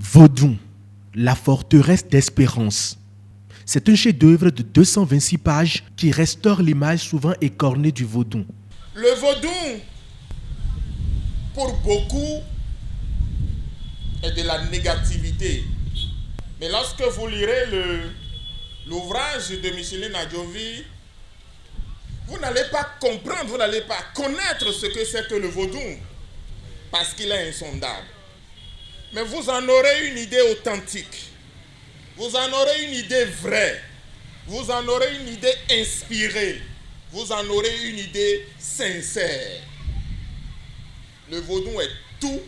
Vodun, la forteresse d'espérance. C'est un chef-d'œuvre de 226 pages qui restaure l'image souvent écornée du vaudou. Le vaudou, pour beaucoup, est de la négativité. Mais lorsque vous lirez l'ouvrage de Micheline Adjovi, vous n'allez pas comprendre, vous n'allez pas connaître ce que c'est que le vaudou, parce qu'il est insondable. Mais vous en aurez une idée authentique, vous en aurez une idée vraie, vous en aurez une idée inspirée, vous en aurez une idée sincère. Le vaudou est tout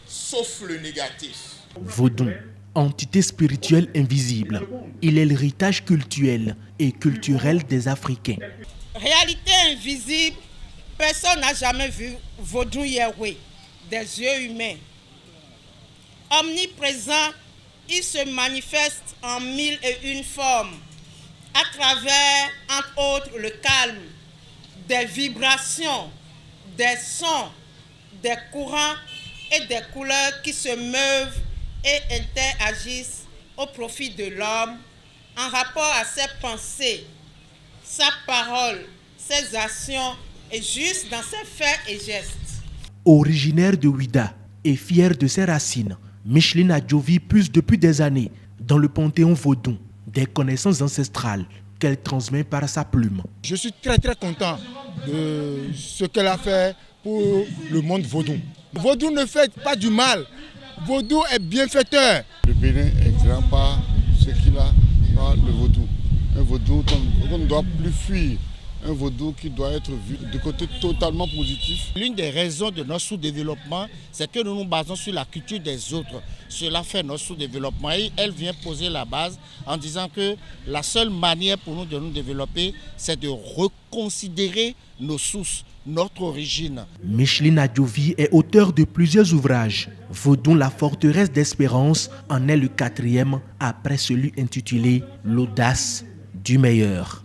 sauf le négatif. Vodun, entité spirituelle invisible. Il est l'héritage cultuel et culturel des Africains. Réalité invisible, personne n'a jamais vu Vodun Yahweh des yeux humains. Omniprésent, il se manifeste en 1001 formes, à travers, entre autres, le calme, des vibrations, des sons, des courants et des couleurs qui se meuvent et interagissent au profit de l'homme en rapport à ses pensées, sa parole, ses actions et juste dans ses faits et gestes. Originaire de Ouida et fière de ses racines, Micheline Adjovi puise depuis des années dans le panthéon vaudou des connaissances ancestrales qu'elle transmet par sa plume. Je suis très content de ce qu'elle a fait pour le monde vaudou. Vaudou ne fait pas du mal, vaudou est bienfaiteur. Le Bénin est grand par ce qu'il a par le vaudou. Un vaudou qu'on ne doit plus fuir, un vaudou qui doit être vu de côté totalement positif. L'une des raisons de notre sous-développement, c'est que nous nous basons sur la culture des autres. Cela fait notre sous-développement et elle vient poser la base en disant que la seule manière pour nous de nous développer, c'est de reconsidérer nos sources, notre origine. Micheline Adjovi est auteur de plusieurs ouvrages. Vodun, la forteresse d'espérance, en est le 4e après celui intitulé L'audace du meilleur.